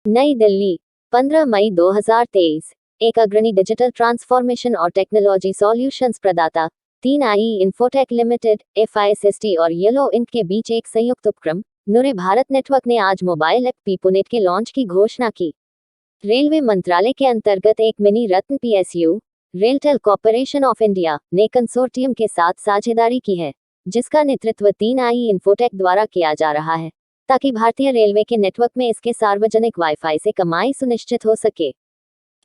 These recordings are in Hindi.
नई दिल्ली, 15 मई 2023। एक अग्रणी डिजिटल ट्रांसफॉर्मेशन और टेक्नोलॉजी सॉल्यूशंस प्रदाता 3i इन्फोटेक लिमिटेड, FISST और येलो इंक के बीच एक संयुक्त उपक्रम नूरे भारत नेटवर्क ने आज मोबाइल ऐप पीपोनेट के लॉन्च की घोषणा की। रेलवे मंत्रालय के अंतर्गत एक mini Ratna PSU, RailTel corporation of India, ने कंसोर्टियम के साथ साझेदारी की है, जिसका नेतृत्व 3i इन्फोटेक द्वारा किया जा रहा है, ताकि भारतीय रेलवे के नेटवर्क में इसके सार्वजनिक वाईफाई से कमाई सुनिश्चित हो सके।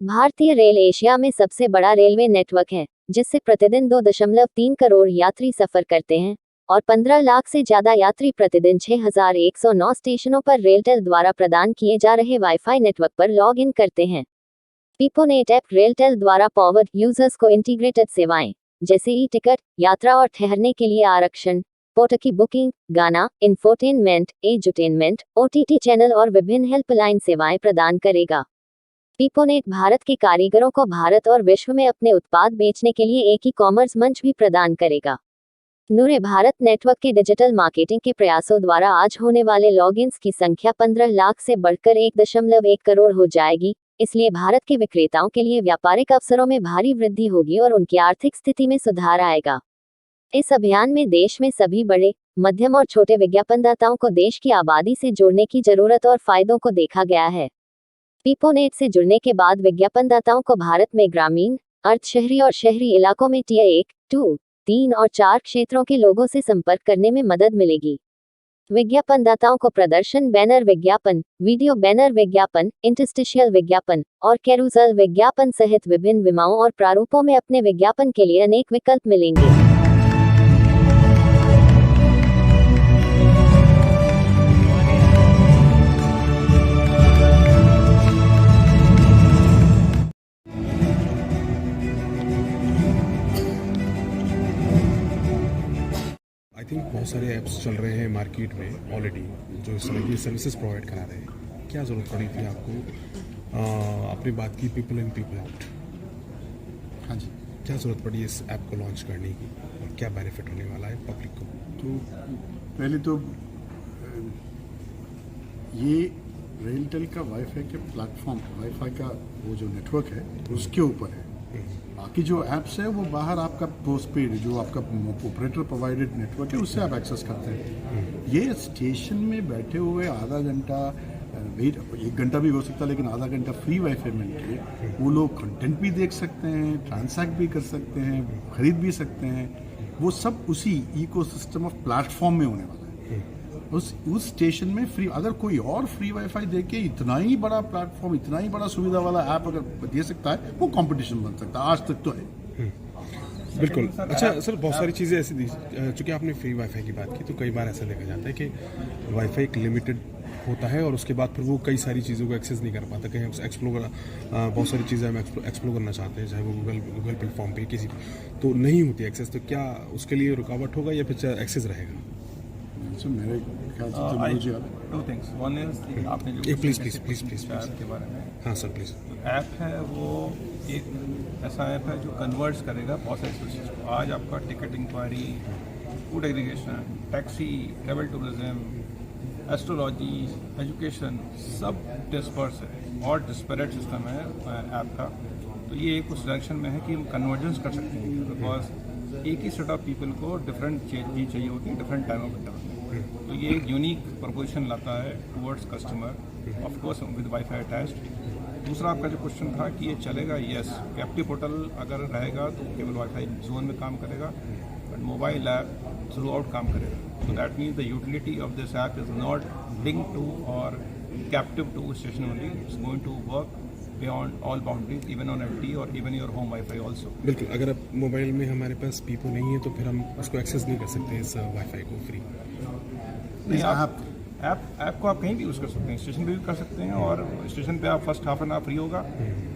भारतीय रेल एशिया में सबसे बड़ा रेलवे नेटवर्क है, जिससे प्रतिदिन 2.3 करोड़ यात्री सफर करते हैं और 15 लाख से ज्यादा यात्री प्रतिदिन 6109 स्टेशनों पर रेलटेल द्वारा प्रदान किए जा रहे वाईफाई नेटवर्क पर लॉग इन करते हैं। पीपोनेट ऐप रेलटेल द्वारा पावर्ड यूजर्स को इंटीग्रेटेड सेवाएं जैसे ई टिकट, यात्रा और ठहरने के लिए आरक्षण, पोर्ट की बुकिंग, गाना, इंफोटेनमेंट, एजुटेनमेंट, OTT चैनल और विभिन्न हेल्पलाइन सेवाएं प्रदान करेगा। पीपोनेट भारत के कारीगरों को भारत और विश्व में अपने उत्पाद बेचने के लिए एक ई-कॉमर्स मंच भी प्रदान करेगा। नूरे भारत नेटवर्क के डिजिटल मार्केटिंग के प्रयासों द्वारा आज होने वाले लॉगिन्स की संख्या 15 लाख से बढ़कर 1.1 करोड़ हो जाएगी, इसलिए भारत के विक्रेताओं के लिए व्यापारिक अवसरों में भारी वृद्धि होगी और उनकी आर्थिक स्थिति में सुधार आएगा। इस अभियान में देश में सभी बड़े, मध्यम और छोटे विज्ञापनदाताओं को देश की आबादी से जुड़ने की जरूरत और फायदों को देखा गया है। पीपोनेट से जुड़ने के बाद विज्ञापनदाताओं को भारत में ग्रामीण, अर्ध शहरी और शहरी इलाकों में Tier 1, 2, 3 और 4 क्षेत्रों के लोगों से संपर्क करने में मदद मिलेगी। विज्ञापनदाताओं को प्रदर्शन बैनर विज्ञापन, वीडियो बैनर विज्ञापन, इंटरस्टिशियल विज्ञापन और कैरूसल विज्ञापन सहित विभिन्न विमाओं और प्रारूपों में अपने विज्ञापन के लिए अनेक विकल्प मिलेंगे। आई थिंक बहुत सारे ऐप्स चल रहे हैं मार्केट में ऑलरेडी जो इस तरह की सर्विसेज प्रोवाइड करा रहे हैं। क्या ज़रूरत पड़ी थी आपको? आपने बात की पीपल इन पीपल आउट। हाँ जी, क्या ज़रूरत पड़ी इस ऐप को लॉन्च करने की और क्या बेनिफिट होने वाला है पब्लिक को? तो पहले तो ये रेलटेल का वाईफाई के प्लेटफॉर्म, वाईफाई का वो जो नेटवर्क है उसके ऊपर है। बाकी जो ऐप्स है वो बाहर आपका पोस्टपेड जो आपका ऑपरेटर प्रोवाइडेड नेटवर्क है उससे आप एक्सेस करते हैं। ये स्टेशन में बैठे हुए आधा घंटा वेट, 1 घंटा भी हो सकता है, लेकिन आधा घंटा फ्री वाईफाई मिल के वो लोग कंटेंट भी देख सकते हैं, ट्रांसैक्ट भी कर सकते हैं, खरीद भी सकते हैं। वो सब उसी इकोसिस्टम ऑफ प्लेटफॉर्म में होने वाला है। उस स्टेशन में फ्री, अगर कोई और फ्री वाईफाई दे के इतना ही बड़ा प्लेटफॉर्म, इतना ही बड़ा सुविधा वाला ऐप अगर दे सकता है, वो कंपटीशन बन सकता है। आज तक तो है। बिल्कुल। अच्छा सर, बहुत सारी चीज़ें ऐसी दी, चूँकि आपने फ्री वाईफाई की बात की, तो कई बार ऐसा देखा जाता है कि वाईफाई एक लिमिटेड होता है और उसके बाद फिर वो कई सारी चीज़ों को एक्सेस नहीं कर पाता। कहीं हम एक्सप्लोर बहुत सारी चीज़ें हम एक्सप्लोर करना चाहते हैं, चाहे वो गूगल प्लेटफॉर्म पे किसी भी, तो नहीं होती एक्सेस। तो क्या उसके लिए रुकावट होगा या फिर एक्सेस रहेगा? मेरे ख्याल से टू थिंग्स। वन इज आपने जो प्लीज के बारे में, हाँ सर प्लीज़। ऐप है वो एक ऐसा ऐप है जो कन्वर्ट्स करेगा बहुत सारी सर्विसेज को। आज आपका ticket inquiry, food aggregation, taxi, travel tourism, astrology, education, सब डिस्पर्स है और डिस्पैरेट सिस्टम है ऐप का। तो ये एक उस डायरेक्शन में है कि हम कन्वर्जेंस कर सकते हैं, बिकॉज एक ही सेट ऑफ पीपल को डिफरेंट चीज़ चाहिए होती है डिफरेंट टाइम ऑफ द। तो ये एक यूनिक प्रपोजिशन लाता है towards customer, of course with wifi attached. दूसरा आपका जो क्वेश्चन था कि ये चलेगा, यस, कैप्टिव पोर्टल अगर रहेगा तो केवल वाईफाई जोन में काम करेगा, but mobile app through out काम करेगा। So that means the utility of this app is not linked to or captive to station only. It's going to work beyond all boundaries, even on LTE or even your home Wi-Fi also. बिल्कुल। अगर अब मोबाइल में हमारे पास पीपो नहीं है तो फिर हम उसको एक्सेस नहीं कर सकते इस वाईफाई को फ्री। ऐप को आप कहीं भी यूज़ कर सकते हैं, स्टेशन पे भी कर सकते हैं, और स्टेशन पे आप first half an hour free होगा,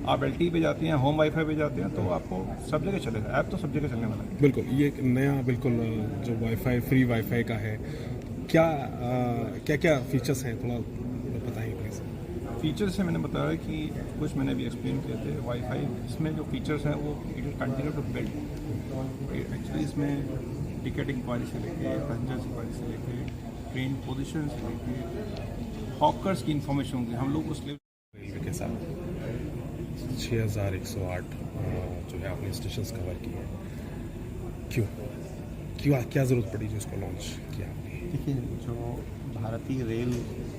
आप LTE पे जाते हैं, होम वाईफाई पे जाते हैं, तो आपको सब जगह चलेगा। ऐप तो सब जगह चलने वाला है। बिल्कुल। ये एक नया बिल्कुल जो वाईफाई फ्री वाईफाई का है, क्या क्या फीचर्स हैं, थोड़ा बताइए प्लीज़। फीचर्स है, मैंने बताया कि कुछ मैंने भी एक्सप्लेन किए थे। वाईफाई इसमें जो फीचर्स हैं वो it will continue to build. Actually इसमें टिकट इंक्वायरी से लेके, पैसेंजर इंक्वायरी से लेके, ट्रेन पोजीशन से लेके, हॉकर्स की इन्फॉर्मेशन होगी। हम लोग उस रेलवे के साथ 6108 जो है आपने स्टेशंस कवर किए हैं, क्यों क्यों क्या ज़रूरत पड़ी जो इसको लॉन्च किया आपने? देखिए, जो भारतीय रेल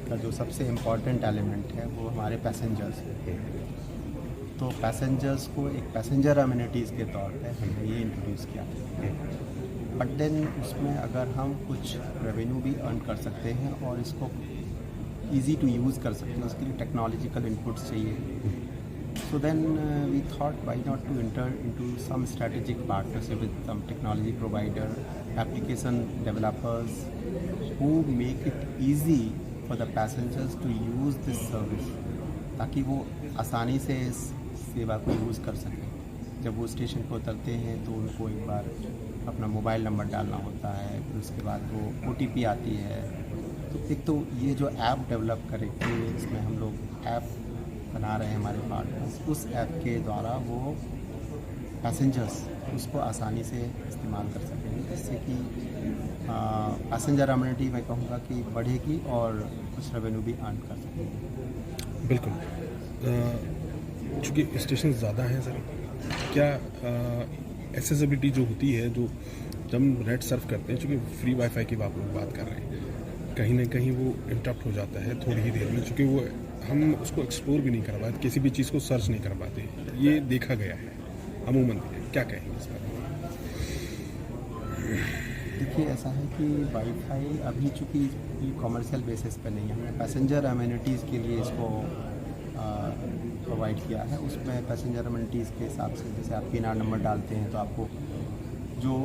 का जो सबसे इम्पॉर्टेंट एलिमेंट है वो हमारे पैसेंजर्स हैं। तो पैसेंजर्स को एक पैसेंजर अम्यूनिटीज़ के तौर पे हमने ये इंट्रोड्यूस किया। बट देन उसमें अगर हम कुछ रेवेन्यू भी अर्न कर सकते हैं और इसको इजी टू यूज़ कर सकते हैं, उसके लिए टेक्नोलॉजिकल इनपुट्स चाहिए। So then we thought, why not to enter into some strategic partnership with some technology provider, application developers, who make it easy for the passengers to use this service, ताकि वो आसानी से इस सेवा को यूज़ कर सकें। जब वो स्टेशन पर उतरते हैं तो उनको एक बार अपना मोबाइल नंबर डालना होता है, फिर उसके बाद वो OTP आती है। तो एक तो ये जो ऐप डेवलप करके इसमें हम लोग ऐप बना रहे हैं हमारे पार्टनर्स, उस ऐप के द्वारा वो पैसेंजर्स उसको आसानी से इस्तेमाल कर सकेंगे, जिससे कि पैसेंजर अम्यूनिटी मैं कहूँगा कि बढ़ेगी और कुछ रेवेन्यू भी अर्न कर सकेंगे। बिल्कुल। चूँकि स्टेशन ज़्यादा हैं सर, क्या एक्सेसिबिलिटी जो होती है, जो जब हम नेट सर्फ करते हैं, चूँकि फ्री वाईफाई की आप लोग बात कर रहे हैं, कहीं ना कहीं वो इंटरप्ट हो जाता है थोड़ी ही देर में, चूँकि वो हम उसको एक्सप्लोर भी नहीं कर पाते, किसी भी चीज़ को सर्च नहीं कर पाते, ये देखा गया है अमूमन। क्या कहेंगे इस बारे में? देखिए, ऐसा है कि वाईफाई अभी चूँकि कॉमर्शियल बेसिस पे नहीं है, हमने पैसेंजर अम्यूनिटीज़ के लिए इसको प्रोवाइड किया है। उसमें पैसेंजर अम्यूनिटीज़ के हिसाब से जैसे आप PNR नंबर डालते हैं तो आपको जो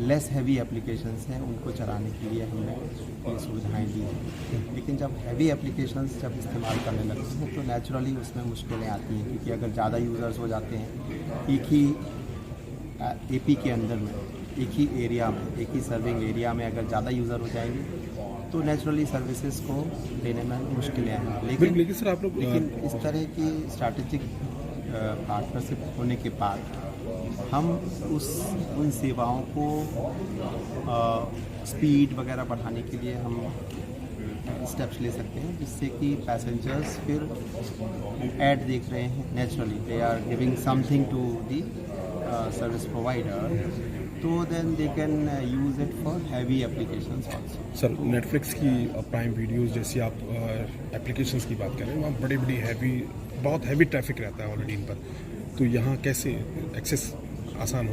लेस हैवी एप्लीकेशंस हैं उनको चलाने के लिए हमने ये सुविधाएँ दी हैं। लेकिन जब हैवी एप्लीकेशंस जब इस्तेमाल करने लगते हैं तो नेचुरली उसमें मुश्किलें आती हैं, क्योंकि अगर ज़्यादा यूज़र्स हो जाते हैं एक ही AP के अंदर में, एक ही एरिया में, एक ही सर्विंग एरिया में अगर ज़्यादा यूज़र हो जाएंगे तो नेचुरली सर्विसेज को देने में मुश्किलें आएंगी। लेकिन सर आप लोग लेकिन इस तरह की स्ट्रैटेजिक पार्टनरशिप होने के बाद हम उन सेवाओं को स्पीड वगैरह बढ़ाने के लिए हम स्टेप्स ले सकते हैं, जिससे कि पैसेंजर्स फिर ऐड देख रहे हैं, naturally they are giving something to the service provider, तो then they can use it for heavy applications also. Sir Netflix की प्राइम वीडियोस जैसी आप एप्लीकेशंस की बात करें, वहाँ बड़ी हैवी, बहुत हैवी ट्रैफिक रहता है ऑलरेडी इन पर, तो यहाँ कैसे एक्सेस आसान हो?